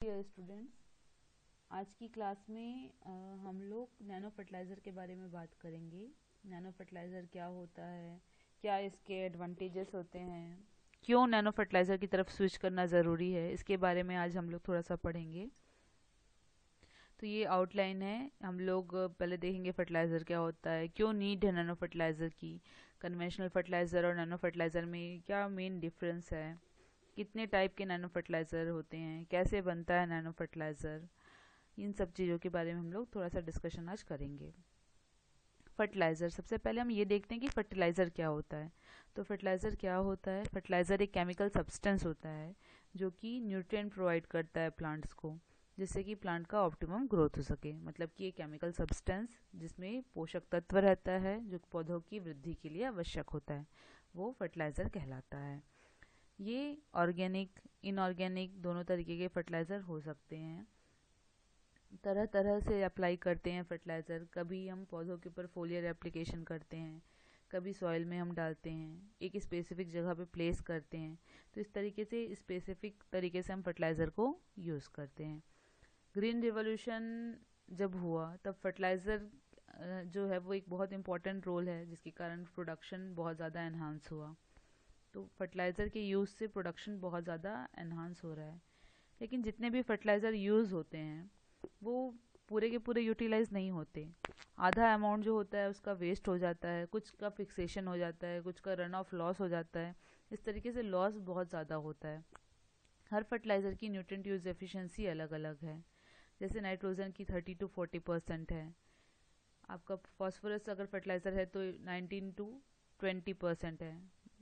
Dear students, आज की class में हम लोग नैनो फर्टिलाइज़र के बारे में बात करेंगे। नैनो फर्टिलाइज़र क्या होता है, क्या इसके एडवांटेजेस होते हैं, क्यों नैनो फर्टिलाइज़र की तरफ स्विच करना ज़रूरी है, इसके बारे में आज हम लोग थोड़ा सा पढ़ेंगे। तो ये आउटलाइन है। हम लोग पहले देखेंगे फर्टिलाइज़र क्या होता है, क्यों नीड है नैनो फर्टिलाइज़र की, कन्वेंशनल फर्टिलाइज़र और नैनो फर्टिलाइज़र में क्या मेन डिफरेंस है, कितने टाइप के नैनो फर्टिलाइज़र होते हैं, कैसे बनता है नैनो फर्टिलाइज़र, इन सब चीज़ों के बारे में हम लोग थोड़ा सा डिस्कशन आज करेंगे। फर्टिलाइज़र, सबसे पहले हम ये देखते हैं कि फर्टिलाइज़र क्या होता है। तो फर्टिलाइज़र क्या होता है? फर्टिलाइज़र एक केमिकल सब्सटेंस होता है जो कि न्यूट्रिएंट प्रोवाइड करता है प्लांट्स को, जिससे कि प्लांट का ऑप्टिमम ग्रोथ हो सके। मतलब कि एक केमिकल सब्सटेंस जिसमें पोषक तत्व रहता है जो पौधों की वृद्धि के लिए आवश्यक होता है, वो फर्टिलाइज़र कहलाता है। ये ऑर्गेनिक, इनऑर्गेनिक दोनों तरीके के फर्टिलाइज़र हो सकते हैं। तरह तरह से अप्लाई करते हैं फर्टिलाइज़र। कभी हम पौधों के ऊपर फोलियर एप्लीकेशन करते हैं, कभी सॉइल में हम डालते हैं, एक स्पेसिफिक जगह पे प्लेस करते हैं। तो इस तरीके से स्पेसिफिक तरीके से हम फर्टिलाइज़र को यूज़ करते हैं। ग्रीन रिवॉल्यूशन जब हुआ तब फर्टिलाइज़र जो है वो एक बहुत इंपॉर्टेंट रोल है, जिसके कारण प्रोडक्शन बहुत ज़्यादा एनहांस हुआ। तो फर्टिलाइज़र के यूज़ से प्रोडक्शन बहुत ज़्यादा एनहांस हो रहा है। लेकिन जितने भी फर्टिलाइज़र यूज़ होते हैं वो पूरे के पूरे यूटिलाइज नहीं होते। आधा अमाउंट जो होता है उसका वेस्ट हो जाता है, कुछ का फिक्सेशन हो जाता है, कुछ का रन ऑफ लॉस हो जाता है। इस तरीके से लॉस बहुत ज़्यादा होता है। हर फर्टिलाइज़र की न्यूट्रिएंट यूज एफिशिएंसी अलग अलग है। जैसे नाइट्रोजन की 30 to 40% है। आपका फॉस्फोरस अगर फर्टिलाइज़र है तो 19 to 20% है।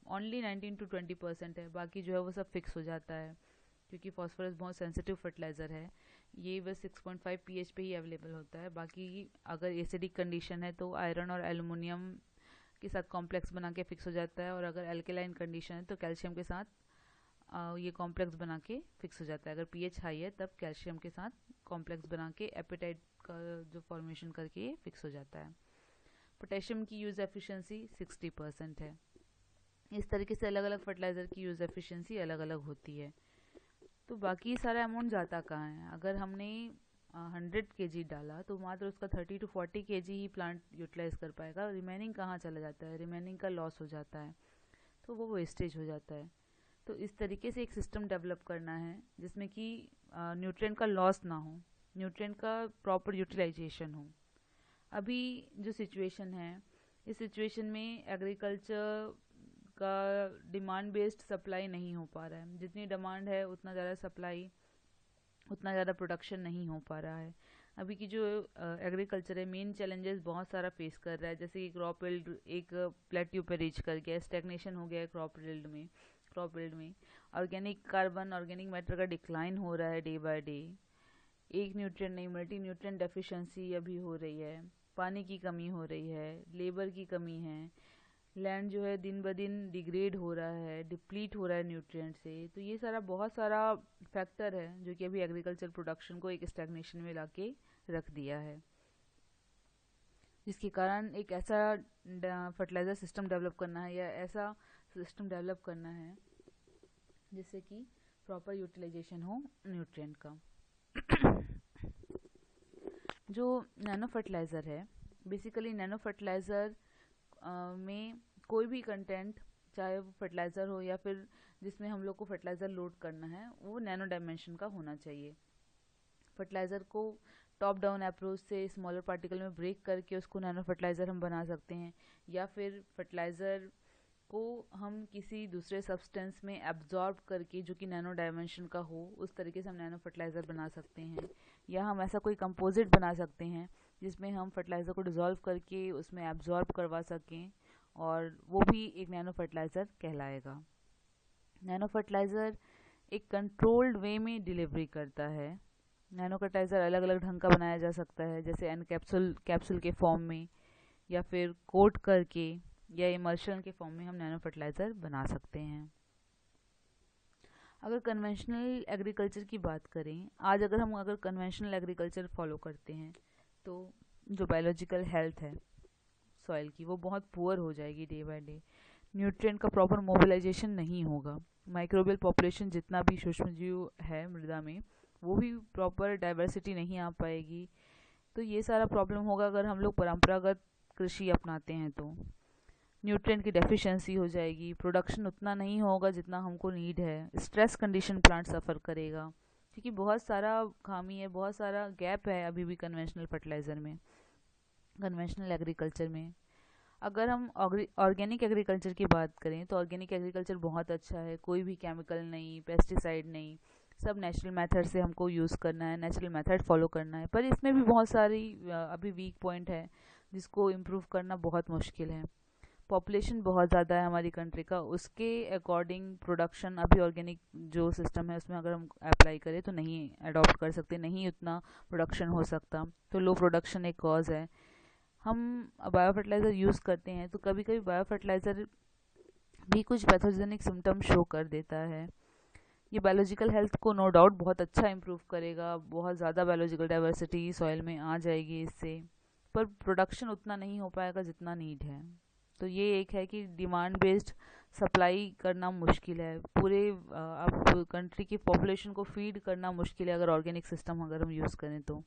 ओनली 19 to 20% है, बाकी जो है वो सब फिक्स हो जाता है, क्योंकि फॉस्फोरस बहुत सेंसिटिव फर्टिलाइज़र है। ये बस 6.5 pH पे ही अवेलेबल होता है। बाकी अगर एसिडिक कंडीशन है तो आयरन और एल्युमिनियम के साथ कॉम्प्लेक्स बना के फिक्स हो जाता है, और अगर एल्केलाइन कंडीशन है तो कैल्शियम के साथ ये कॉम्प्लेक्स बना के फिक्स हो जाता है। अगर pH हाई है तब कैल्शियम के साथ कॉम्प्लेक्स बना के एपेटाइट का जो फॉर्मेशन करके ये फिक्स हो जाता है। पोटेशियम की यूज़ एफिशिएंसी 60% है। इस तरीके से अलग अलग फर्टिलाइज़र की यूज़ एफिशिएंसी अलग अलग होती है। तो बाकी सारा अमाउंट जाता कहाँ है? अगर हमने 100 kg डाला तो मात्र उसका 30 to 40 kg ही प्लांट यूटिलाइज कर पाएगा। रिमेनिंग कहाँ चला जाता है? रिमेनिंग का लॉस हो जाता है, तो वो वेस्टेज हो जाता है। तो इस तरीके से एक सिस्टम डेवलप करना है जिसमें कि न्यूट्रिएंट का लॉस ना हो, न्यूट्रिएंट का प्रॉपर यूटिलाइजेशन हो। अभी जो सिचुएशन है, इस सिचुएशन में एग्रीकल्चर का डिमांड बेस्ड सप्लाई नहीं हो पा रहा है। जितनी डिमांड है उतना ज़्यादा सप्लाई, उतना ज़्यादा प्रोडक्शन नहीं हो पा रहा है। अभी की जो एग्रीकल्चर है मेन चैलेंजेस बहुत सारा फेस कर रहा है। जैसे कि क्रॉप यील्ड एक प्लेट्यू पे रीच कर गया, स्टैग्नेशन हो गया है क्रॉप यील्ड में ऑर्गेनिक कार्बन, ऑर्गेनिक मैटर का डिक्लाइन हो रहा है डे बाय डे। एक न्यूट्रिएंट नहीं, मल्टी न्यूट्रिएंट डेफिशिएंसी अभी हो रही है, पानी की कमी हो रही है, लेबर की कमी है, लैंड जो है दिन ब दिन डिग्रेड हो रहा है, डिप्लीट हो रहा है न्यूट्रिएंट से। तो ये सारा बहुत सारा फैक्टर है जो कि अभी एग्रीकल्चर प्रोडक्शन को एक स्टैग्नेशन में लाके रख दिया है, जिसके कारण एक ऐसा फर्टिलाइज़र सिस्टम डेवलप करना है या ऐसा सिस्टम डेवलप करना है जिससे कि प्रॉपर यूटिलाइजेशन हो न्यूट्रिएंट का। जो नैनो फर्टिलाइज़र है, बेसिकली नैनो फर्टिलाइज़र में कोई भी कंटेंट, चाहे वो फर्टिलाइज़र हो या फिर जिसमें हम लोग को फर्टिलाइज़र लोड करना है, वो नैनो डायमेंशन का होना चाहिए। फर्टिलाइज़र को टॉप डाउन अप्रोच से स्मॉलर पार्टिकल में ब्रेक करके उसको नैनो फर्टिलाइज़र हम बना सकते हैं, या फिर फर्टिलाइज़र को हम किसी दूसरे सब्सटेंस में एब्जॉर्ब करके जो कि नैनो डायमेंशन का हो, उस तरीके से हम नैनो फर्टिलाइज़र बना सकते हैं। या हम ऐसा कोई कंपोजिट बना सकते हैं जिसमें हम फर्टिलाइज़र को डिज़ोल्व करके उसमें एब्जॉर्ब करवा सकें, और वो भी एक नैनो फर्टिलाइज़र कहलाएगा। नैनो फर्टिलाइज़र एक कंट्रोल्ड वे में डिलीवरी करता है। नैनो फर्टिलाइज़र अलग अलग ढंग का बनाया जा सकता है, जैसे कैप्सूल के फॉर्म में, या फिर कोट करके, या इमल्शन के फॉर्म में हम नैनो फर्टिलाइज़र बना सकते हैं। अगर कन्वेंशनल एग्रीकल्चर की बात करें, आज अगर कन्वेंशनल एग्रीकल्चर फॉलो करते हैं तो जो बायोलॉजिकल हेल्थ है सॉइल की, वो बहुत पुअर हो जाएगी डे बाय डे। न्यूट्रिएंट का प्रॉपर मोबिलाइजेशन नहीं होगा। माइक्रोबियल पॉपुलेशन जितना भी सूक्ष्म जीव है मृदा में, वो भी प्रॉपर डाइवर्सिटी नहीं आ पाएगी। तो ये सारा प्रॉब्लम होगा अगर हम लोग परंपरागत कृषि अपनाते हैं तो। न्यूट्रिएंट की डेफिशिएंसी हो जाएगी, प्रोडक्शन उतना नहीं होगा जितना हमको नीड है, स्ट्रेस कंडीशन प्लांट सफ़र करेगा, क्योंकि बहुत सारा खामी है, बहुत सारा गैप है अभी भी कन्वेंशनल फर्टिलाइज़र में, कन्वेंशनल एग्रीकल्चर में। अगर हम ऑर्गेनिक एग्रीकल्चर की बात करें तो ऑर्गेनिक एग्रीकल्चर बहुत अच्छा है, कोई भी केमिकल नहीं, पेस्टिसाइड नहीं, सब नेचुरल मेथड से हमको यूज़ करना है, नेचुरल मेथड फॉलो करना है। पर इसमें भी बहुत सारी अभी वीक पॉइंट है जिसको इम्प्रूव करना बहुत मुश्किल है। पॉपुलेशन बहुत ज़्यादा है हमारी कंट्री का, उसके अकॉर्डिंग प्रोडक्शन अभी ऑर्गेनिक जो सिस्टम है उसमें अगर हम अप्लाई करें तो नहीं अडॉप्ट कर सकते, नहीं उतना प्रोडक्शन हो सकता, तो लो प्रोडक्शन एक कॉज है। हम बायो फर्टिलाइज़र यूज़ करते हैं तो कभी कभी बायो फर्टिलाइज़र भी कुछ पैथोजेनिक सिम्टम शो कर देता है। ये बायोलॉजिकल हेल्थ को नो डाउट बहुत अच्छा इम्प्रूव करेगा, बहुत ज़्यादा बायोलॉजिकल डाइवर्सिटी सॉइल में आ जाएगी इससे, पर प्रोडक्शन उतना नहीं हो पाएगा जितना नीड है। तो ये एक है कि डिमांड बेस्ड सप्लाई करना मुश्किल है, पूरे अब कंट्री की पॉपुलेशन को फीड करना मुश्किल है अगर ऑर्गेनिक सिस्टम अगर हम यूज़ करें तो।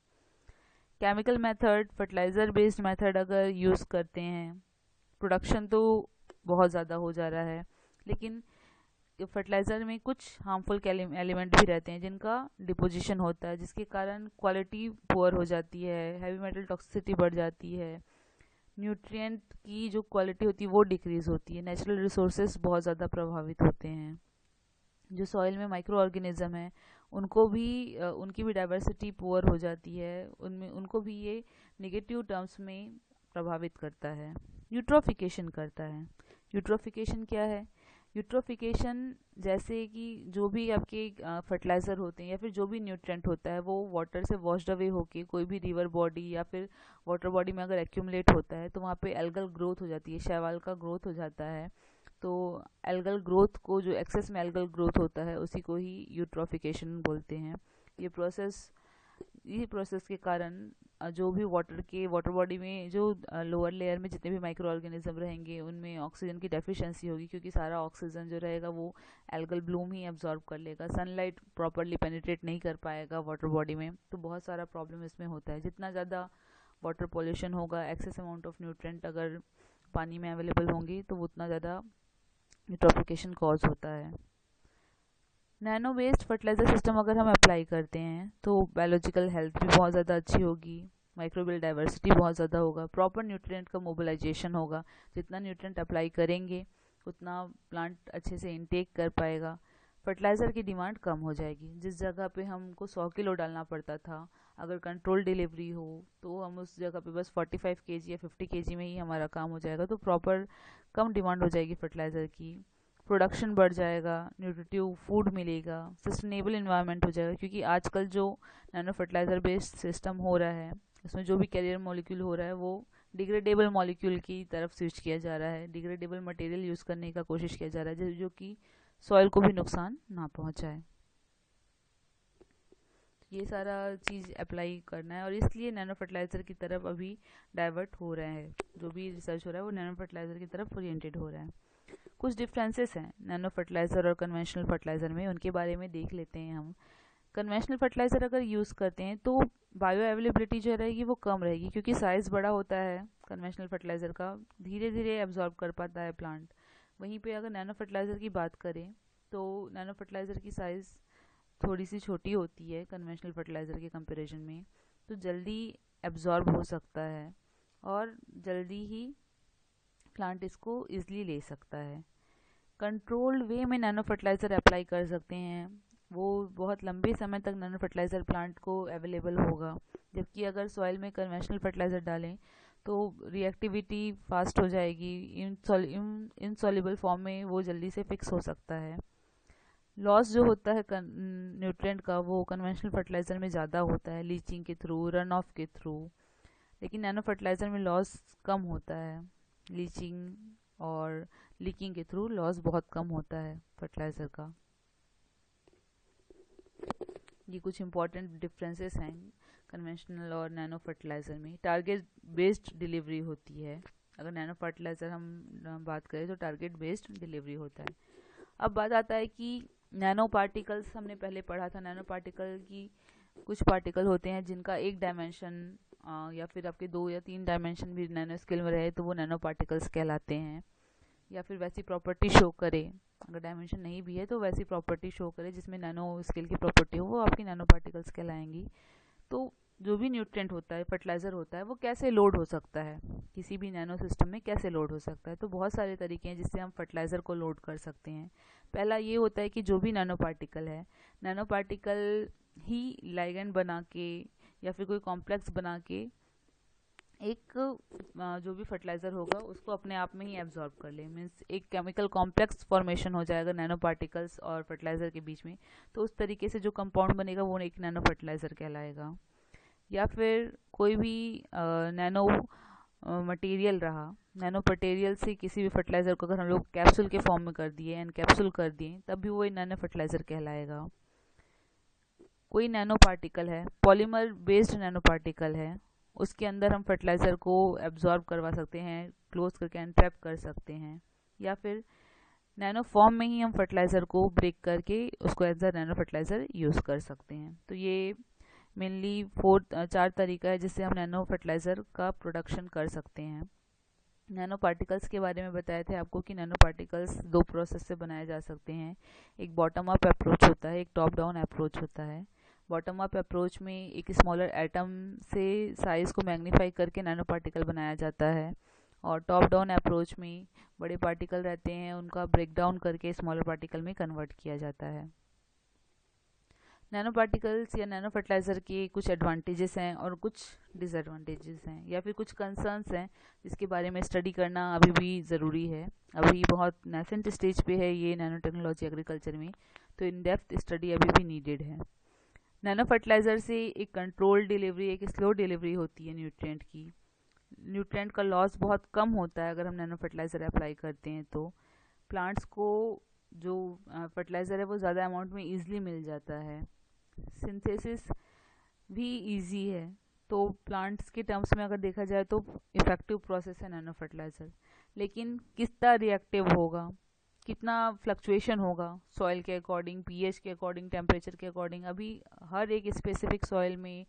Chemical method, fertiliser based method अगर यूज़ करते हैं, प्रोडक्शन तो बहुत ज़्यादा हो जा रहा है, लेकिन फर्टिलाइज़र में कुछ हार्मफुल एलिमेंट भी रहते हैं जिनका डिपोजिशन होता है, जिसके कारण क्वालिटी पुअर हो जाती है, हैवी मेटल टॉक्सिसिटी बढ़ जाती है, न्यूट्रिएंट की जो क्वालिटी होती है वो डिक्रीज़ होती है, नेचुरल रिसोर्सेज बहुत ज़्यादा प्रभावित होते हैं। जो सॉइल में माइक्रो ऑर्गेनिज्म है उनको भी उनकी भी डाइवर्सिटी पुअर हो जाती है, उनमें उनको भी ये नेगेटिव टर्म्स में प्रभावित करता है। यूट्रोफिकेशन करता है। यूट्रोफिकेशन क्या है? यूट्रोफिकेशन जैसे कि जो भी आपके फर्टिलाइज़र होते हैं या फिर जो भी न्यूट्रिएंट होता है वो वाटर से वॉश्ड अवे होके कोई भी रिवर बॉडी या फिर वाटर बॉडी में अगर एक्यूमुलेट होता है तो वहाँ पे एल्गल ग्रोथ हो जाती है, शैवाल का ग्रोथ हो जाता है। तो एल्गल ग्रोथ को, जो एक्सेस में एल्गल ग्रोथ होता है उसी को ही यूट्रोफिकेशन बोलते हैं। ये प्रोसेस के कारण जो भी वाटर बॉडी में जो लोअर लेयर में जितने भी माइक्रो ऑर्गेनिज्म रहेंगे उनमें ऑक्सीजन की डेफिशिएंसी होगी, क्योंकि सारा ऑक्सीजन जो रहेगा वो एल्गल ब्लूम ही एब्जॉर्ब कर लेगा, सनलाइट प्रॉपरली पेनिट्रेट नहीं कर पाएगा वाटर बॉडी में, तो बहुत सारा प्रॉब्लम इसमें होता है। जितना ज़्यादा वाटर पॉल्यूशन होगा, एक्सेस अमाउंट ऑफ न्यूट्रेंट अगर पानी में अवेलेबल होंगी तो वो उतना ज़्यादा यूट्रोफिकेशन कॉज होता है। नैनो बेस्ड फर्टिलाइज़र सिस्टम अगर हम अप्लाई करते हैं तो बायोलॉजिकल हेल्थ भी बहुत ज़्यादा अच्छी होगी, माइक्रोबियल डाइवर्सिटी बहुत ज़्यादा होगा, प्रॉपर न्यूट्रिएंट का मोबिलाइजेशन होगा, जितना न्यूट्रिएंट अप्लाई करेंगे उतना प्लांट अच्छे से इनटेक कर पाएगा, फर्टिलाइज़र की डिमांड कम हो जाएगी। जिस जगह पे हमको 100 किलो डालना पड़ता था, अगर कंट्रोल डिलीवरी हो तो हम उस जगह पे बस 45 केजी या 50 केजी में ही हमारा काम हो जाएगा, तो प्रॉपर कम डिमांड हो जाएगी फर्टिलाइज़र की, प्रोडक्शन बढ़ जाएगा, न्यूट्रिटिव फूड मिलेगा, सस्टेनेबल इन्वायरमेंट हो जाएगा, क्योंकि आजकल जो नैनो फर्टिलाइज़र बेस्ड सिस्टम हो रहा है उसमें जो भी कैरियर मॉलिक्यूल हो रहा है वो डिग्रेडेबल मॉलिक्यूल की तरफ स्विच किया जा रहा है, डिग्रेडेबल मटेरियल यूज़ करने का कोशिश किया जा रहा है जो कि सॉइल को भी नुकसान ना पहुंचाए। ये सारा चीज़ अप्लाई करना है और इसलिए नैनो फर्टिलाइज़र की तरफ अभी डाइवर्ट हो रहे हैं, जो भी रिसर्च हो रहा है वो नैनो फर्टिलाइज़र की तरफ ओरिएंटेड हो रहा है। कुछ डिफरेंसेस हैं नैनो फर्टिलाइज़र और कन्वेंशनल फर्टिलाइज़र में, उनके बारे में देख लेते हैं हम। कन्वेंशनल फर्टिलाइज़र अगर यूज़ करते हैं तो बायो अवेलेबिलिटी जो रहेगी वो कम रहेगी, क्योंकि साइज़ बड़ा होता है कन्वेंशनल फर्टिलाइज़र का, धीरे धीरे एब्जॉर्ब कर पाता है प्लांट। वहीं पे अगर नैनो फर्टिलाइज़र की बात करें तो नैनो फर्टिलाइज़र की साइज़ थोड़ी सी छोटी होती है कन्वेंशनल फर्टिलाइज़र के कंपैरिजन में, तो जल्दी एब्जॉर्ब हो सकता है और जल्दी ही प्लांट इसको ईजिली ले सकता है। कंट्रोल्ड वे में नैनो फर्टिलाइज़र अप्लाई कर सकते हैं, वो बहुत लंबे समय तक नैनो फर्टिलाइज़र प्लांट को अवेलेबल होगा, जबकि अगर सॉइल में कन्वेंशनल फर्टिलाइज़र डालें तो रिएक्टिविटी फास्ट हो जाएगी, इनसॉल्युबल फॉर्म में वो जल्दी से फिक्स हो सकता है। लॉस जो होता है न्यूट्रिएंट का वो कन्वेंशनल फर्टिलाइज़र में ज़्यादा होता है, लीचिंग के थ्रू, रन ऑफ के थ्रू, लेकिन नैनो फर्टिलाइज़र में लॉस कम होता है, लीचिंग और लीकिंग के थ्रू लॉस बहुत कम होता है फर्टिलाइज़र का। ये कुछ इंपॉर्टेंट डिफरेंसेस हैं कन्वेंशनल और नैनो फर्टिलाइज़र में। टारगेट बेस्ड डिलीवरी होती है, अगर नैनो फर्टिलाइज़र हम बात करें तो टारगेट बेस्ड डिलीवरी होता है। अब बात आता है कि नैनो पार्टिकल्स हमने पहले पढ़ा था। नैनो पार्टिकल की कुछ पार्टिकल होते हैं जिनका एक डायमेंशन या फिर आपके 2 या 3 डायमेंशन भी नैनो स्केल में रहे तो वो नैनो पार्टिकल्स कहलाते हैं। या फिर वैसी प्रॉपर्टी शो करे, अगर डायमेंशन नहीं भी है तो वैसी प्रॉपर्टी शो करे जिसमें नैनो स्केल की प्रॉपर्टी हो, वो आपकी नैनो पार्टिकल्स कहलाएंगी। तो जो भी न्यूट्रिएंट होता है, फर्टिलाइज़र होता है, वो कैसे लोड हो सकता है, किसी भी नैनो सिस्टम में कैसे लोड हो सकता है। तो बहुत सारे तरीके हैं जिससे हम फर्टिलाइज़र को लोड कर सकते हैं। पहला ये होता है कि जो भी नैनो पार्टिकल है, नैनो पार्टिकल ही लाइगेंड बना के या फिर कोई कॉम्प्लेक्स बना के एक जो भी फर्टिलाइज़र होगा उसको अपने आप में ही एब्जॉर्ब कर ले। मीन्स एक केमिकल कॉम्प्लेक्स फॉर्मेशन हो जाएगा नैनो पार्टिकल्स और फर्टिलाइज़र के बीच में। तो उस तरीके से जो कंपाउंड बनेगा वो एक नैनो फर्टिलाइज़र कहलाएगा। या फिर कोई भी नैनो मटेरियल रहा, नैनो मटेरियल से किसी भी फर्टिलाइज़र को अगर हम लोग कैप्सूल के फॉर्म में कर दिए, एंड कैप्सूल कर दिए, तब भी वो नैनो फर्टिलाइज़र कहलाएगा। कोई नैनो पार्टिकल है, पॉलीमर बेस्ड नैनो पार्टिकल है, उसके अंदर हम फर्टिलाइज़र को एब्जॉर्ब करवा सकते हैं, क्लोज करके एनट्रैप कर सकते हैं। या फिर नैनो फॉर्म में ही हम फर्टिलाइज़र को ब्रेक करके उसको as a nano fertiliser use कर सकते हैं। तो ये मेनली 4 तरीका है जिससे हम नैनो फर्टिलाइज़र का प्रोडक्शन कर सकते हैं। नैनो पार्टिकल्स के बारे में बताए थे आपको कि नैनो पार्टिकल्स 2 प्रोसेस से बनाए जा सकते हैं। एक बॉटम अप अप्रोच होता है, एक टॉप डाउन अप्रोच होता है। बॉटम अप अप्रोच में एक स्मॉलर एटम से साइज़ को मैग्नीफाई करके नैनो पार्टिकल बनाया जाता है, और टॉप डाउन अप्रोच में बड़े पार्टिकल रहते हैं, उनका ब्रेक डाउन करके स्मॉलर पार्टिकल में कन्वर्ट किया जाता है। नैनो पार्टिकल्स या नैनो फर्टिलाइज़र के कुछ एडवांटेजेस हैं और कुछ डिसएडवांटेजेस हैं, या फिर कुछ कंसर्न्स हैं जिसके बारे में स्टडी करना अभी भी ज़रूरी है। अभी बहुत नेसेंट स्टेज पे है ये नैनो टेक्नोलॉजी एग्रीकल्चर में, तो इन डेप्थ स्टडी अभी भी नीडेड है। नैनो फर्टिलाइज़र से एक कंट्रोल डिलीवरी, एक स्लो डिलीवरी होती है न्यूट्रिएंट की। न्यूट्रिएंट का लॉस बहुत कम होता है अगर हम नैनो फर्टिलाइज़र अप्लाई करते हैं तो। प्लांट्स को जो फर्टिलाइज़र है वो ज़्यादा अमाउंट में ईजिली मिल जाता है। सिंथेसिस भी इजी है। तो प्लांट्स के टर्म्स में अगर देखा जाए तो इफ़ेक्टिव प्रोसेस है नैनो फर्टिलाइज़र। लेकिन कितना रिएक्टिव होगा, कितना फ्लक्चुएशन होगा सॉइल के अकॉर्डिंग, पीएच के अकॉर्डिंग, टेम्परेचर के अकॉर्डिंग, अभी हर एक स्पेसिफिक सॉइल में,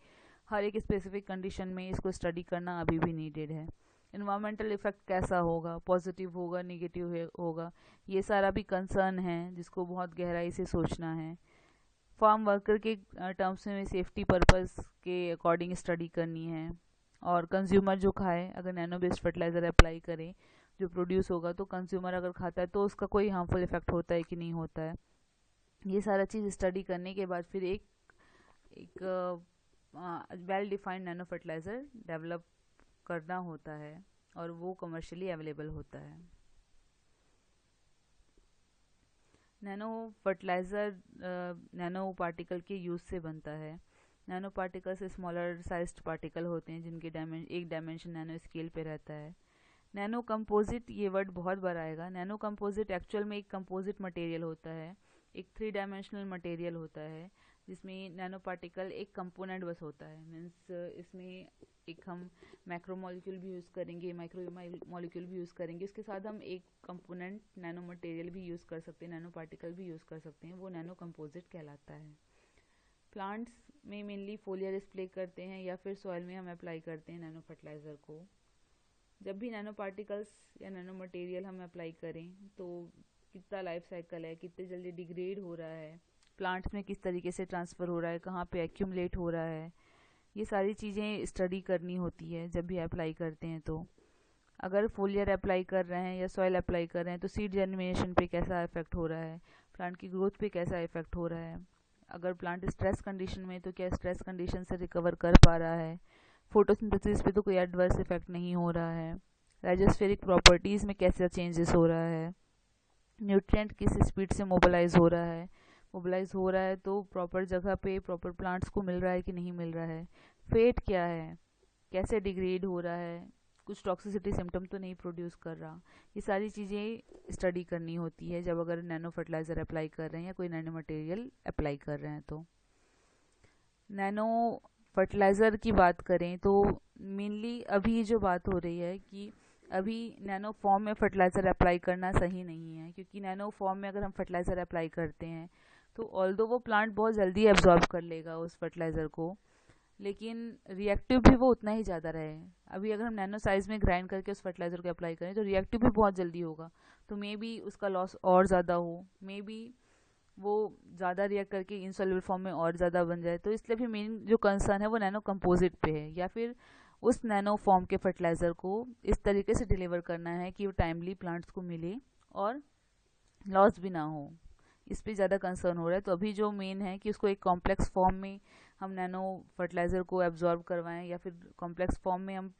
हर एक स्पेसिफिक कंडीशन में इसको स्टडी करना अभी भी नीडेड है। इन्वायरमेंटल इफेक्ट कैसा होगा, पॉजिटिव होगा, नेगेटिव होगा, ये सारा भी कंसर्न है जिसको बहुत गहराई से सोचना है। फार्म वर्कर के टर्म्स में सेफ्टी पर्पस के अकॉर्डिंग स्टडी करनी है। और कंज्यूमर जो खाए, अगर नैनो बेस्ड फर्टिलाइज़र अप्लाई करें, जो प्रोड्यूस होगा, तो कंज्यूमर अगर खाता है तो उसका कोई हार्मफुल इफेक्ट होता है कि नहीं होता है, ये सारा चीज़ स्टडी करने के बाद फिर एक well defined nano fertiliser develop करना होता है और वो कमर्शियली अवेलेबल होता है। नैनो फर्टिलाइज़र नैनो पार्टिकल के यूज़ से बनता है। Nano particles smaller sized particle होते हैं जिनके एक डायमेंशन नैनो स्केल पे रहता है। नैनो कंपोजिट, ये वर्ड बहुत बार आएगा। नैनो कंपोजिट एक्चुअल में एक कंपोजिट मटेरियल होता है, एक 3 डायमेंशनल मटेरियल होता है जिसमें नैनो पार्टिकल एक कंपोनेंट बस होता है। मीन्स इसमें एक हम मैक्रो मॉलिक्यूल भी यूज़ करेंगे, माइक्रो मॉलिक्यूल भी यूज़ करेंगे, उसके साथ हम एक कंपोनेंट नैनो मटेरियल भी यूज़ कर सकते हैं, नैनो पार्टिकल भी यूज़ कर सकते हैं, वो नैनो कंपोजिट कहलाता है। प्लांट्स में मेनली फोलियर स्प्रे करते हैं या फिर सॉइल में हम अप्लाई करते हैं नैनो फर्टिलाइज़र को। जब भी नैनो पार्टिकल्स या नैनो मटेरियल हम अप्लाई करें तो कितना लाइफ साइकिल है, कितने जल्दी डिग्रेड हो रहा है, प्लांट्स में किस तरीके से ट्रांसफ़र हो रहा है, कहाँ पे एक्यूमुलेट हो रहा है, ये सारी चीज़ें स्टडी करनी होती है जब भी अप्लाई करते हैं। तो अगर फोलियर अप्लाई कर रहे हैं या सॉइल अप्लाई कर रहे हैं तो सीड जर्मिनेशन पे कैसा इफेक्ट हो रहा है, प्लांट की ग्रोथ पे कैसा इफेक्ट हो रहा है, अगर प्लांट स्ट्रेस कंडीशन में तो क्या स्ट्रेस कंडीशन से रिकवर कर पा रहा है, फोटोसिंथेसिस पे तो कोई एडवर्स इफेक्ट नहीं हो रहा है, राइजोस्फेरिक प्रॉपर्टीज़ में कैसा चेंजेस हो रहा है, न्यूट्रिएंट किस स्पीड से मोबिलाइज हो रहा है, तो प्रॉपर जगह पे प्रॉपर प्लांट्स को मिल रहा है कि नहीं मिल रहा है, फेट क्या है, कैसे डिग्रेड हो रहा है, कुछ टॉक्सिसिटी सिम्टम तो नहीं प्रोड्यूस कर रहा। ये सारी चीज़ें स्टडी करनी होती है जब अगर नैनो फर्टिलाइज़र अप्लाई कर रहे हैं या कोई नैनो मटेरियल अप्लाई कर रहे हैं। तो नैनो फर्टिलाइज़र की बात करें तो मेनली अभी जो बात हो रही है कि अभी नैनो फॉर्म में फर्टिलाइज़र अप्लाई करना सही नहीं है, क्योंकि नैनो फॉर्म में अगर हम फर्टिलाइज़र अप्लाई करते हैं तो ऑल्दो वो प्लांट बहुत जल्दी एब्जॉर्ब कर लेगा उस फर्टिलाइज़र को, लेकिन रिएक्टिव भी वो उतना ही ज़्यादा रहे। अभी अगर हम नैनो साइज़ में ग्राइंड करके उस फर्टिलाइज़र को अप्लाई करें तो रिएक्टिव भी बहुत जल्दी होगा, तो मे बी उसका लॉस और ज़्यादा हो, मे बी वो ज़्यादा रिएक्ट करके इनसॉल्युबल फॉर्म में और ज़्यादा बन जाए। तो इसलिए भी मेन जो कंसर्न है वो नैनो कंपोजिट पे है, या फिर उस नैनो फॉर्म के फर्टिलाइज़र को इस तरीके से डिलीवर करना है कि वो टाइमली प्लांट्स को मिले और लॉस भी ना हो। इस पे ज़्यादा कंसर्न हो रहा है। तो अभी जो मेन है कि उसको एक कॉम्प्लेक्स फॉर्म में हम नैनो फर्टिलाइज़र को एब्जॉर्ब करवाएं, या फिर कॉम्प्लेक्स फॉर्म में हम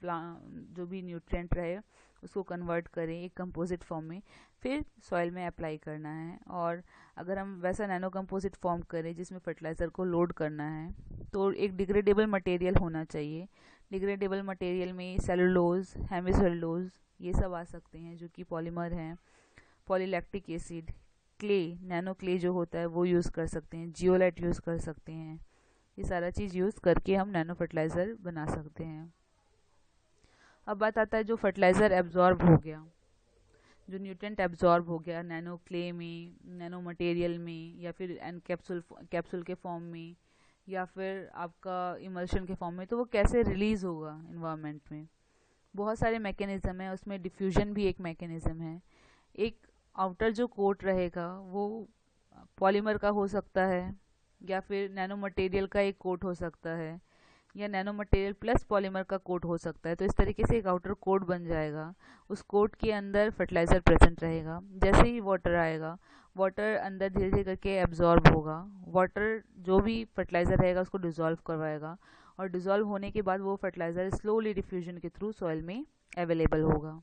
जो भी न्यूट्रिएंट रहे उसको कन्वर्ट करें एक कंपोजिट फॉर्म में, फिर सॉइल में अप्लाई करना है। और अगर हम वैसा नैनो कंपोजिट फॉर्म करें जिसमें फर्टिलाइज़र को लोड करना है, तो एक डिग्रेडेबल मटेरियल होना चाहिए। डिग्रेडेबल मटेरियल में सेलुलोज, हेमिसेलुलोज ये सब आ सकते हैं जो कि पॉलीमर हैं। Polylactic acid, clay, nano clay जो होता है वो यूज़ कर सकते हैं, जियोलाइट यूज़ कर सकते हैं। ये सारा चीज़ यूज़ करके हम नैनो फर्टिलाइज़र बना सकते हैं। अब बात आता है जो फर्टिलाइज़र एब्जॉर्ब हो गया, जो न्यूट्रिएंट एब्जॉर्ब हो गया नैनो क्ले में, नैनो मटेरियल में, या फिर कैप्सूल के फॉर्म में, या फिर आपका इमल्शन के फॉर्म में, तो वो कैसे रिलीज़ होगा इन्वायरमेंट में। बहुत सारे मैकेनिज़्म है, उसमें डिफ्यूजन भी एक मैकेनिज़्म है। एक आउटर जो कोट रहेगा वो पॉलीमर का हो सकता है, या फिर नैनो मटेरियल का एक कोट हो सकता है, या नैनो मटेरियल प्लस पॉलीमर का कोट हो सकता है। तो इस तरीके से एक आउटर कोट बन जाएगा। उस कोट के अंदर फर्टिलाइज़र प्रेजेंट रहेगा। जैसे ही वाटर आएगा, वाटर अंदर धीरे धीरे करके एब्जॉर्ब होगा। वाटर जो भी फर्टिलाइज़र रहेगा उसको डिज़ोल्व करवाएगा, और डिज़ोल्व होने के बाद वो फर्टिलाइज़र स्लोली डिफ्यूजन के थ्रू सॉइल में अवेलेबल होगा।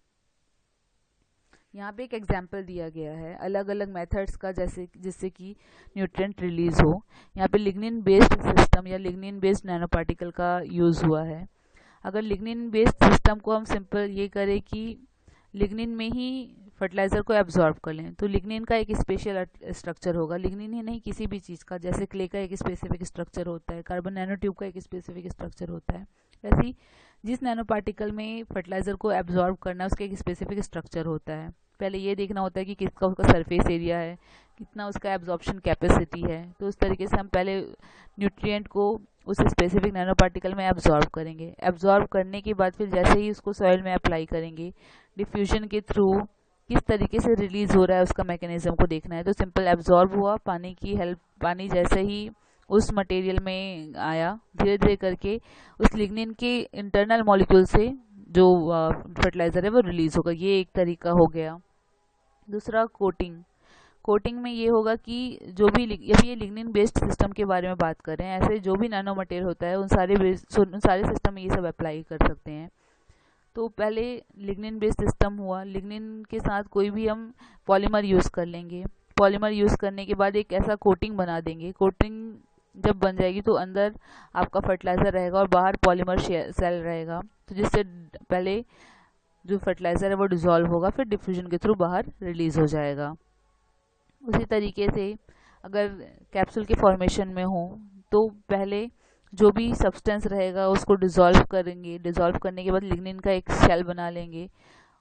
यहाँ पे एक एग्जाम्पल दिया गया है अलग अलग मेथड्स का, जैसे जिससे कि न्यूट्रिएंट रिलीज हो। यहाँ पे लिग्निन बेस्ड सिस्टम या लिग्निन बेस्ड नैनो पार्टिकल का यूज़ हुआ है। अगर लिग्निन बेस्ड सिस्टम को हम सिंपल ये करें कि लिग्निन में ही फर्टिलाइज़र को एब्जॉर्ब कर लें, तो लिग्निन का एक स्पेशल स्ट्रक्चर होगा। लिग्निन ही नहीं, किसी भी चीज़ का, जैसे क्ले का एक स्पेसिफिक स्ट्रक्चर होता है, कार्बन नैनो ट्यूब का एक स्पेसिफिक स्ट्रक्चर होता है, वैसे ही जिस नैनो पार्टिकल में फर्टिलाइज़र को एब्जॉर्ब करना है उसका एक स्पेसिफिक स्ट्रक्चर होता है। पहले ये देखना होता है कि किसका उसका सरफेस एरिया है, कितना उसका एब्जॉर्प्शन कैपेसिटी है। तो उस तरीके से हम पहले न्यूट्रिएंट को उस स्पेसिफिक नैनो पार्टिकल में एब्जॉर्ब करेंगे। एब्जॉर्ब करने के बाद फिर जैसे ही उसको सॉइल में अप्लाई करेंगे, डिफ्यूजन के थ्रू किस तरीके से रिलीज हो रहा है उसका मैकेनिज्म को देखना है। तो सिंपल एब्जॉर्ब हुआ, पानी की हेल्प, पानी जैसे ही उस मटेरियल में आया, धीरे धीरे करके उस लिग्निन के इंटरनल मॉलिक्यूल से जो फर्टिलाइज़र है वो रिलीज होगा। ये एक तरीका हो गया। दूसरा कोटिंग। कोटिंग में ये होगा कि जो भी अभी ये लिग्निन बेस्ड सिस्टम के बारे में बात कर रहे हैं, ऐसे जो भी नैनो मटेरियल होता है उन सारे सिस्टम में ये सब अप्लाई कर सकते हैं। तो पहले लिग्निन बेस्ड सिस्टम हुआ, लिग्निन के साथ कोई भी हम पॉलीमर यूज़ कर लेंगे। पॉलीमर यूज़ करने के बाद एक ऐसा कोटिंग बना देंगे। कोटिंग जब बन जाएगी तो अंदर आपका फर्टिलाइज़र रहेगा और बाहर पॉलीमर सेल रहेगा, तो जिससे पहले जो फर्टिलाइज़र है वो डिज़ोल्व होगा, फिर डिफ्यूजन के थ्रू बाहर रिलीज़ हो जाएगा। उसी तरीके से अगर कैप्सूल के फॉर्मेशन में हो तो पहले जो भी सब्सटेंस रहेगा उसको डिज़ोल्व करेंगे। डिज़ोल्व करने के बाद लिग्निन का एक शेल बना लेंगे,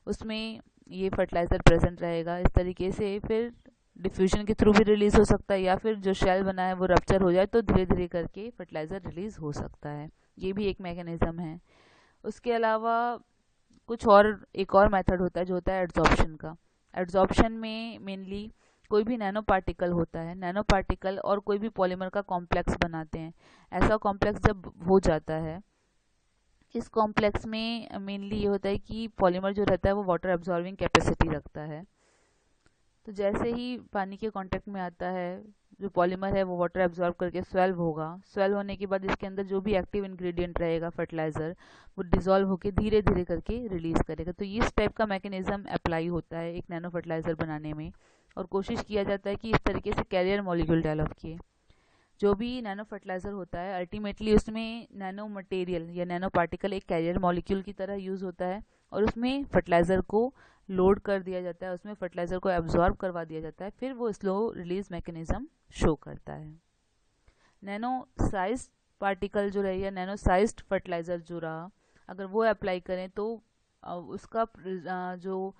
उसमें ये फर्टिलाइज़र प्रेजेंट रहेगा। इस तरीके से फिर डिफ्यूजन के थ्रू भी रिलीज़ हो सकता है, या फिर जो शेल बना है वो रप्चर हो जाए तो धीरे धीरे करके फर्टिलाइज़र रिलीज़ हो सकता है। ये भी एक मैकेनिज़्म है। उसके अलावा कुछ और एक और मेथड होता है जो होता है एड्जॉर्प्शन का। एड्जॉर्प्शन में मेनली कोई भी नैनो पार्टिकल होता है, नैनो पार्टिकल और कोई भी पॉलीमर का कॉम्प्लेक्स बनाते हैं। ऐसा कॉम्प्लेक्स जब हो जाता है, इस कॉम्प्लेक्स में मेनली ये होता है कि पॉलीमर जो रहता है वो वाटर एब्जॉर्बिंग कैपेसिटी रखता है। तो जैसे ही पानी के कांटेक्ट में आता है, जो पॉलीमर है वो वाटर एब्जॉर्ब करके स्वेल्व होगा। स्वेल्व होने के बाद इसके अंदर जो भी एक्टिव इंग्रेडिएंट रहेगा फर्टिलाइज़र, वो डिज़ोल्व होकर धीरे धीरे करके रिलीज़ करेगा। तो इस टाइप का मैकेनिज्म अप्लाई होता है एक नैनो फर्टिलाइज़र बनाने में, और कोशिश किया जाता है कि इस तरीके से कैरियर मॉलिक्यूल डेवलप किए। जो भी नैनो फर्टिलाइज़र होता है अल्टीमेटली उसमें नैनो मटेरियल या नैनो पार्टिकल एक कैरियर मॉलिक्यूल की तरह यूज़ होता है, और उसमें फर्टिलाइज़र को लोड कर दिया जाता है, उसमें फर्टिलाइज़र को एब्जॉर्ब करवा दिया जाता है, फिर वो स्लो रिलीज मैकेनिज्म शो करता है। नैनो साइज पार्टिकल जो रही या नैनो साइज्ड फर्टिलाइज़र जो रहा, अगर वो अप्लाई करें तो उसका जो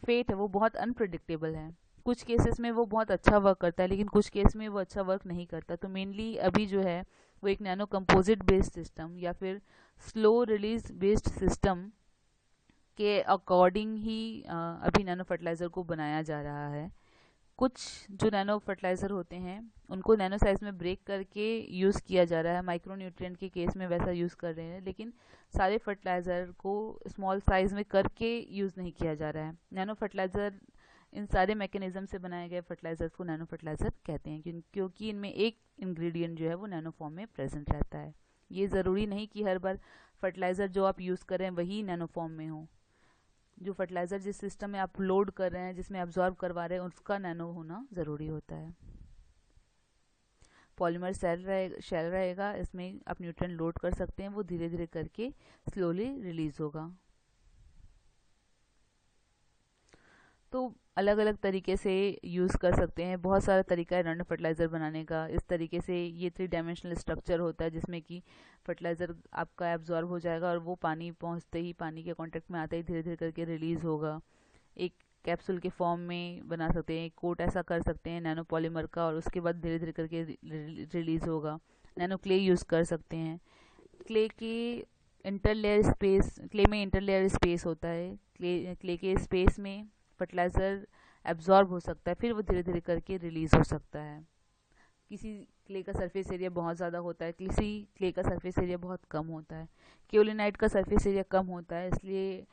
फेट है वो बहुत अनप्रिडिक्टेबल है। कुछ केसेस में वो बहुत अच्छा वर्क करता है, लेकिन कुछ केस में वो अच्छा वर्क नहीं करता। तो मेनली अभी जो है वो एक नैनो कंपोजिट बेस्ड सिस्टम या फिर स्लो रिलीज बेस्ड सिस्टम के अकॉर्डिंग ही अभी नैनो फर्टिलाइज़र को बनाया जा रहा है। कुछ जो नैनो फर्टिलाइज़र होते हैं उनको नैनो साइज़ में ब्रेक करके यूज़ किया जा रहा है, माइक्रो न्यूट्रिएंट के केस में वैसा यूज़ कर रहे हैं, लेकिन सारे फर्टिलाइज़र को स्मॉल साइज़ में करके यूज़ नहीं किया जा रहा है। नैनो फर्टिलाइज़र इन सारे मैकेनिज्म से बनाए गए फर्टिलाइज़र्स को नैनो फर्टिलाइज़र कहते हैं, क्योंकि इनमें एक इंग्रेडिएंट जो है वो नैनो फॉर्म में प्रेजेंट रहता है। ये ज़रूरी नहीं कि हर बार फर्टिलाइज़र जो आप यूज़ करें वही नैनो फॉर्म में हो। जो फर्टिलाइज़र जिस सिस्टम में आप लोड कर रहे हैं, जिसमें एब्जॉर्ब करवा रहे हैं, उसका नैनो होना ज़रूरी होता है। पॉलीमर शेल रहेगा, इसमें आप न्यूट्रिएंट लोड कर सकते हैं, वो धीरे धीरे करके स्लोली रिलीज होगा। तो अलग अलग तरीके से यूज़ कर सकते हैं, बहुत सारा तरीका है नैनो फर्टिलाइज़र बनाने का। इस तरीके से ये 3 डायमेंशनल स्ट्रक्चर होता है जिसमें कि फर्टिलाइज़र आपका एब्जॉर्ब हो जाएगा और वो पानी पहुंचते ही, पानी के कांटेक्ट में आते ही धीरे धीरे करके रिलीज़ होगा। एक कैप्सूल के फॉर्म में बना सकते हैं, कोट ऐसा कर सकते हैं नैनो पॉलीमर का, और उसके बाद धीरे धीरे करके रिलीज़ होगा। नैनो क्ले यूज़ कर सकते हैं। क्ले की इंटरलेयर स्पेस, क्ले में इंटरलेयर स्पेस होता है, क्ले के स्पेस में फर्टिलाइज़र एब्जॉर्ब हो सकता है, फिर वो धीरे धीरे करके रिलीज़ हो सकता है। किसी क्ले का सरफेस एरिया बहुत ज़्यादा होता है, किसी क्ले का सरफेस एरिया बहुत कम होता है। केओलिनाइट का सरफेस एरिया कम होता है, इसलिए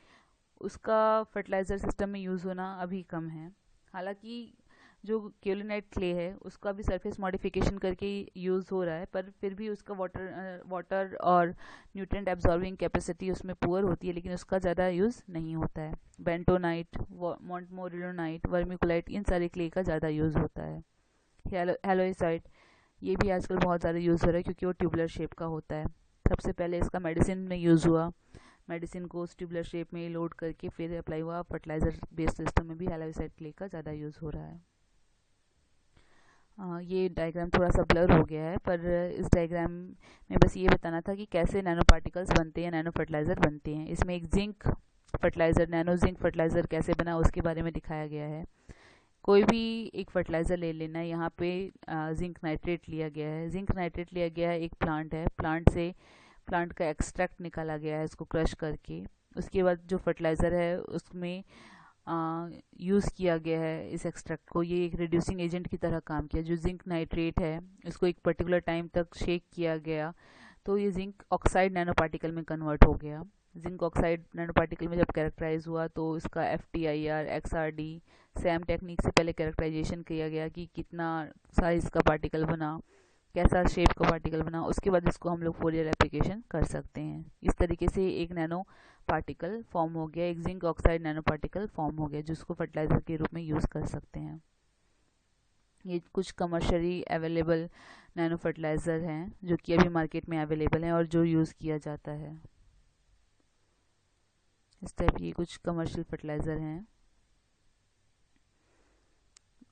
उसका फर्टिलाइज़र सिस्टम में यूज़ होना अभी कम है। हालांकि जो केओलिनाइट क्ले है उसका भी सरफेस मॉडिफिकेशन करके यूज़ हो रहा है, पर फिर भी उसका वाटर और न्यूट्रिएंट एब्जॉर्बिंग कैपेसिटी उसमें पुअर होती है, लेकिन उसका ज़्यादा यूज़ नहीं होता है। बेंटोनाइट, मोंटमोरिलोनाइट, वर्मिकुलाइट, इन सारे क्ले का ज़्यादा यूज़ होता है। हैलोइसाइट, ये भी आजकल बहुत ज़्यादा यूज़ हो रहा है क्योंकि वो ट्यूबुलर शेप का होता है। सबसे पहले इसका मेडिसिन में यूज़ हुआ, मेडिसिन को उस ट्यूबुलर शेप में लोड करके फिर अप्लाई हुआ। फर्टिलाइज़र बेस्ड सिस्टम में भी हैलोइसाइट क्ले का ज़्यादा यूज़ हो रहा है। ये डायग्राम थोड़ा सा ब्लर हो गया है, पर इस डायग्राम में बस ये बताना था कि कैसे नैनो पार्टिकल्स बनते हैं, नैनो फर्टिलाइज़र बनते हैं। इसमें एक zinc fertiliser, nano zinc fertiliser कैसे बना उसके बारे में दिखाया गया है। कोई भी एक फर्टिलाइज़र ले लेना है, यहाँ पे जिंक नाइट्रेट लिया गया है। जिंक नाइट्रेट लिया गया है, एक प्लांट है, प्लांट का एक्सट्रैक्ट निकाला गया है इसको क्रश करके। उसके बाद जो फर्टिलाइज़र है उसमें यूज़ किया गया है इस एक्सट्रैक्ट को। ये एक रिड्यूसिंग एजेंट की तरह काम किया। जो जिंक नाइट्रेट है इसको एक पर्टिकुलर टाइम तक शेक किया गया, तो ये जिंक ऑक्साइड नैनो पार्टिकल में कन्वर्ट हो गया। जिंक ऑक्साइड नैनो पार्टिकल में जब कैरेक्टराइज हुआ तो इसका FTIR, XRD, सैम टेक्निक से पहले कैरेक्टराइजेशन किया गया कि कितना साइज का पार्टिकल बना, कैसा शेप का पार्टिकल बना। उसके बाद इसको हम लोग फोलियर एप्लीकेशन कर सकते हैं। इस तरीके से एक नैनो पार्टिकल फॉर्म हो गया, एक zinc oxide nano particle form हो गया जिसको फर्टिलाइज़र के रूप में यूज़ कर सकते हैं। ये कुछ कमर्शियली अवेलेबल नैनो फर्टिलाइज़र हैं जो कि अभी मार्केट में अवेलेबल हैं और जो यूज़ किया जाता है। इस टाइप ये कुछ कमर्शियल फर्टिलाइज़र हैं।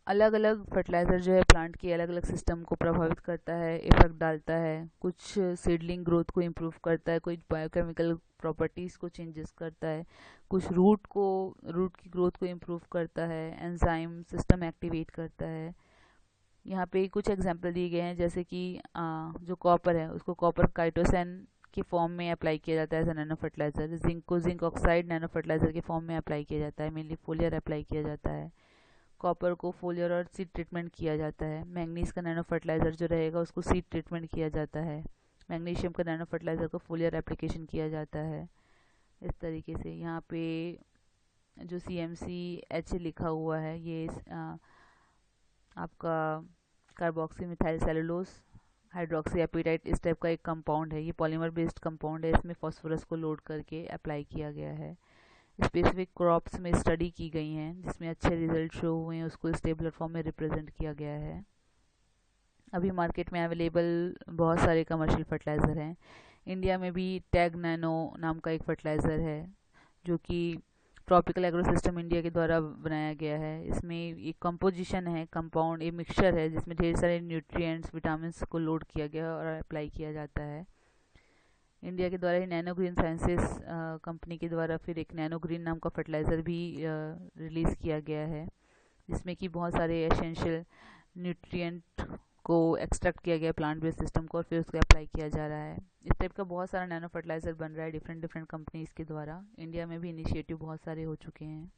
अलग अलग फर्टिलाइज़र जो है प्लांट के अलग अलग सिस्टम को प्रभावित करता है, इफेक्ट डालता है। कुछ सीडलिंग ग्रोथ को इम्प्रूव करता है, कुछ बायोकेमिकल प्रॉपर्टीज़ को चेंजेस करता है, कुछ रूट की ग्रोथ को इम्प्रूव करता है, एंजाइम सिस्टम एक्टिवेट करता है। यहाँ पे कुछ एग्जांपल दिए गए हैं, जैसे कि जो कॉपर है उसको कॉपर काइटोसैन के फॉर्म में अप्लाई किया जाता है एज नैनो फर्टिलाइज़र। जिंक को जिंक ऑक्साइड नैनो फर्टिलाइज़र के फॉर्म में अप्लाई किया जाता है, मेनली फोलियर अप्लाई किया जाता है। कॉपर को फोलियर और सीड ट्रीटमेंट किया जाता है। मैंगनीज का नैनो फर्टिलाइज़र जो रहेगा उसको सीड ट्रीटमेंट किया जाता है। मैग्नीशियम का नैनो फर्टिलाइज़र को फोलियर एप्लीकेशन किया जाता है। इस तरीके से यहाँ पे जो CMCH लिखा हुआ है ये आपका carboxy methyl cellulose hydroxy appetite इस टाइप का एक कंपाउंड है। ये पॉलीमर बेस्ड कंपाउंड है, इसमें फास्फोरस को लोड करके अप्लाई किया गया है। स्पेसिफिक क्रॉप्स में स्टडी की गई हैं जिसमें अच्छे रिजल्ट शो हुए हैं, उसको स्टेबलर फॉर्म में रिप्रेजेंट किया गया है। अभी मार्केट में अवेलेबल बहुत सारे कमर्शियल फर्टिलाइज़र हैं। इंडिया में भी टैग नैनो नाम का एक फर्टिलाइज़र है जो कि ट्रॉपिकल एग्रो सिस्टम इंडिया के द्वारा बनाया गया है। इसमें एक कंपोजिशन है, कंपाउंड, एक मिक्सचर है जिसमें ढेर सारे न्यूट्रिएंट्स, विटामिन को लोड किया गया और अप्लाई किया जाता है। इंडिया के द्वारा ही नैनो ग्रीन साइंसेस कंपनी के द्वारा फिर एक नैनो ग्रीन नाम का फर्टिलाइज़र भी रिलीज़ किया गया है। जिसमें कि बहुत सारे एसेंशियल न्यूट्रिएंट को एक्सट्रैक्ट किया गया प्लांट बेस्ड सिस्टम को और फिर उसको अप्लाई किया जा रहा है। इस टाइप का बहुत सारा नैनो फर्टिलाइज़र बन रहा है डिफरेंट डिफरेंट कंपनीज़ के द्वारा। इंडिया में भी इनिशिएटिव बहुत सारे हो चुके हैं।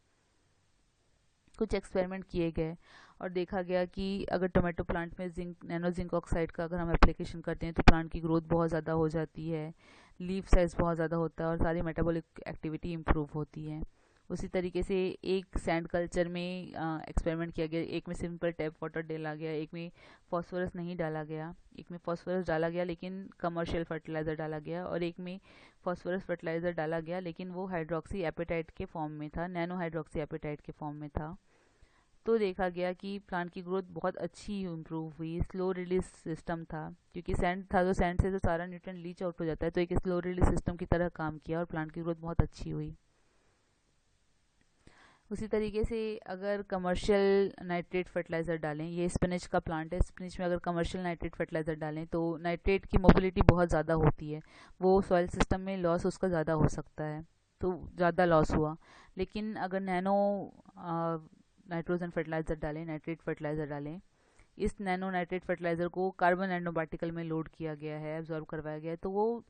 कुछ एक्सपेरिमेंट किए गए और देखा गया कि अगर टोमेटो प्लांट में जिंक नैनो जिंक ऑक्साइड का अगर हम एप्लीकेशन करते हैं तो प्लांट की ग्रोथ बहुत ज़्यादा हो जाती है, लीफ साइज बहुत ज़्यादा होता है और सारी मेटाबॉलिक एक्टिविटी इम्प्रूव होती है। उसी तरीके से एक सैंड कल्चर में एक्सपेरिमेंट किया गया। एक में सिंपल टैप वाटर डाला गया, एक में फॉस्फोरस नहीं डाला गया, एक में फॉस्फोरस डाला गया लेकिन कमर्शियल फर्टिलाइज़र डाला गया, और एक में फॉस्फोरस फर्टिलाइज़र डाला गया लेकिन वो हाइड्रोक्सी एपेटाइट के फॉर्म में था, नैनो हाइड्रोक्सी एपेटाइट के फॉर्म में था। तो देखा गया कि प्लांट की ग्रोथ बहुत अच्छी इम्प्रूव हुई। स्लो रिलीज सिस्टम था क्योंकि सैंड था, तो सैंड से तो सारा न्यूट्रिएंट लीच आउट हो जाता है, तो एक स्लो रिलीज सिस्टम की तरह काम किया और प्लांट की ग्रोथ बहुत अच्छी हुई। उसी तरीके से अगर कमर्शियल नाइट्रेट फर्टिलाइज़र डालें, ये स्पिनच का प्लांट है, स्पिनच में अगर कमर्शियल नाइट्रेट फर्टिलाइज़र डालें तो नाइट्रेट की मोबिलिटी बहुत ज़्यादा होती है, वो सॉइल सिस्टम में लॉस उसका ज़्यादा हो सकता है, तो ज़्यादा लॉस हुआ। लेकिन अगर नैनो नाइट्रोजन फर्टिलाइज़र डालें, नाइट्रेट फर्टिलाइज़र डालें, इस नैनो नाइट्रेट फर्टिलाइज़र को कार्बन नैनो पार्टिकल में लोड किया गया है, एब्जॉर्ब करवाया गया है, तो वो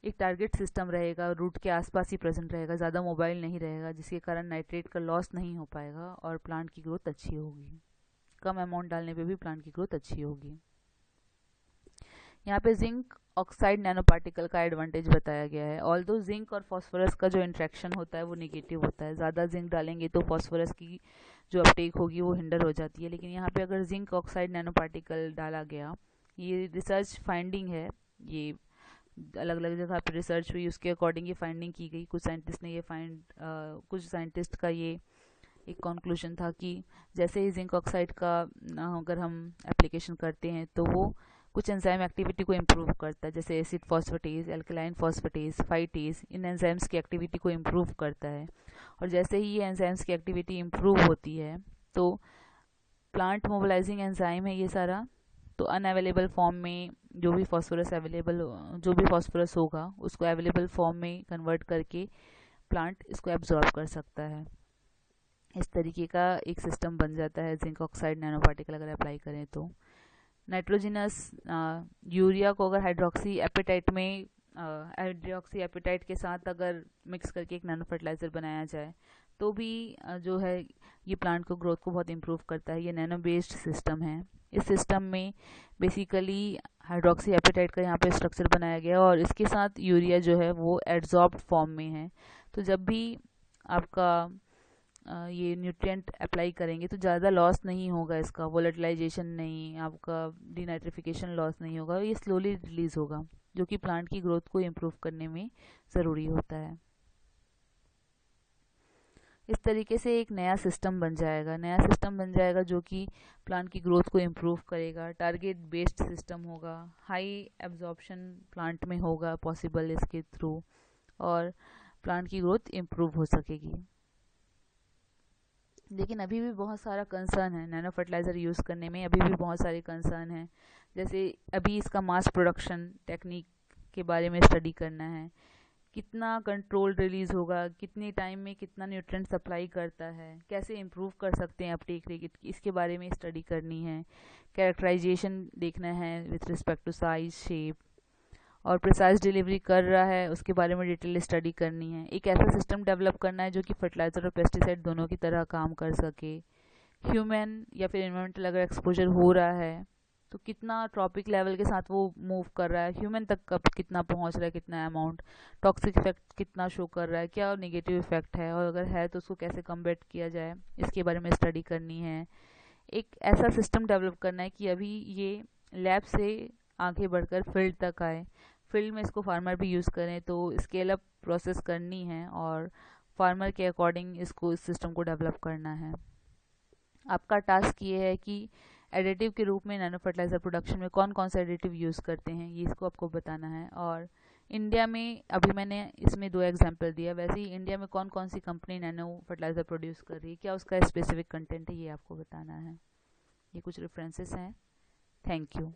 एक टारगेट सिस्टम रहेगा, रूट के आसपास ही प्रेजेंट रहेगा, ज़्यादा मोबाइल नहीं रहेगा, जिसके कारण नाइट्रेट का लॉस नहीं हो पाएगा और प्लांट की ग्रोथ अच्छी होगी। कम अमाउंट डालने पे भी प्लांट की ग्रोथ अच्छी होगी। यहाँ पे जिंक ऑक्साइड नैनो पार्टिकल का एडवांटेज बताया गया है। ऑल्दो जिंक और फास्फोरस का जो इंट्रैक्शन होता है वो निगेटिव होता है, ज़्यादा जिंक डालेंगे तो फास्फोरस की जो अपटेक होगी वो हिंडर हो जाती है, लेकिन यहाँ पे अगर जिंक ऑक्साइड नैनो पार्टिकल डाला गया, ये रिसर्च फाइंडिंग है, ये अलग अलग जगह पर रिसर्च हुई, उसके अकॉर्डिंग ये फाइंडिंग की गई। कुछ साइंटिस्ट ने ये कुछ साइंटिस्ट का ये एक कंक्लूजन था कि जैसे ही जिंक ऑक्साइड का अगर हम एप्लीकेशन करते हैं तो वो कुछ एंजाइम एक्टिविटी को इम्प्रूव करता है, जैसे एसिड फॉस्फेटेज, एल्कलाइन फॉस्फेटेज, फाइटेज, इन एंजाइम्स की एक्टिविटी को इम्प्रूव करता है। और जैसे ही ये एंजाइम्स की एक्टिविटी इम्प्रूव होती है तो प्लांट मोबिलाइजिंग एंजाइम है ये सारा, तो अनअवेलेबल फॉर्म में जो भी फॉस्फोरस होगा उसको अवेलेबल फॉर्म में कन्वर्ट करके प्लांट इसको एब्जॉर्ब कर सकता है। इस तरीके का एक सिस्टम बन जाता है जिंक ऑक्साइड नैनो पार्टिकल अगर अप्लाई करें तो। नाइट्रोजिनस यूरिया को अगर हाइड्रोक्सी एपेटाइट के साथ अगर मिक्स करके एक नैनो फर्टिलाइज़र बनाया जाए तो भी जो है ये प्लांट को ग्रोथ को बहुत इम्प्रूव करता है। ये नैनो बेस्ड सिस्टम है। इस सिस्टम में बेसिकली हाइड्रोक्सी एपेटाइट का यहाँ पे स्ट्रक्चर बनाया गया और इसके साथ यूरिया जो है वो एड्जॉर्ब्ड फॉर्म में है, तो जब भी आपका ये न्यूट्रिएंट अप्लाई करेंगे तो ज़्यादा लॉस नहीं होगा, इसका वोलेटिलाइजेशन नहीं, आपका डिनाइट्रिफिकेशन लॉस नहीं होगा, ये स्लोली रिलीज होगा, जो कि प्लांट की ग्रोथ को इम्प्रूव करने में ज़रूरी होता है। इस तरीके से एक नया सिस्टम बन जाएगा जो कि प्लांट की ग्रोथ को इम्प्रूव करेगा। टारगेट बेस्ड सिस्टम होगा, हाई एब्जॉर्प्शन प्लांट में होगा पॉसिबल इसके थ्रू, और प्लांट की ग्रोथ इम्प्रूव हो सकेगी। लेकिन अभी भी बहुत सारा कंसर्न है नैनो फर्टिलाइज़र यूज़ करने में, अभी भी बहुत सारे कंसर्न हैं। जैसे अभी इसका मास प्रोडक्शन टेक्निक के बारे में स्टडी करना है, कितना कंट्रोल रिलीज़ होगा, कितने टाइम में कितना न्यूट्रिएंट सप्लाई करता है, कैसे इम्प्रूव कर सकते हैं अपटेक रेट, इसके बारे में स्टडी करनी है। कैरेक्टराइजेशन देखना है with respect to size, shape, और प्रिसाइज डिलीवरी कर रहा है उसके बारे में डिटेल स्टडी करनी है। एक ऐसा सिस्टम डेवलप करना है जो कि फर्टिलाइज़र और पेस्टिसाइड दोनों की तरह काम कर सके। ह्यूमन या फिर इन्वायरमेंटल अगर एक्सपोजर हो रहा है तो कितना ट्रॉपिक लेवल के साथ वो मूव कर रहा है, ह्यूमन तक कब कितना पहुंच रहा है, कितना अमाउंट, टॉक्सिक इफेक्ट कितना शो कर रहा है, क्या नेगेटिव इफेक्ट है, और अगर है तो उसको कैसे कम्बैट किया जाए, इसके बारे में स्टडी करनी है। एक ऐसा सिस्टम डेवलप करना है कि अभी ये लैब से आगे बढ़कर फील्ड तक आए, फील्ड में इसको फार्मर भी यूज़ करें, तो स्केल अप प्रोसेस करनी है और फार्मर के अकॉर्डिंग इसको इस सिस्टम को डेवलप करना है। आपका टास्क ये है कि एडिटिव के रूप में नैनो फर्टिलाइज़र प्रोडक्शन में कौन कौन सा एडिटिव यूज़ करते हैं ये इसको आपको बताना है। और इंडिया में अभी मैंने इसमें 2 एग्जांपल दिया, वैसे ही इंडिया में कौन कौन सी कंपनी नैनो फर्टिलाइज़र प्रोड्यूस कर रही है, क्या उसका स्पेसिफिक कंटेंट है, ये आपको बताना है। ये कुछ रेफरेंसेस हैं। Thank you.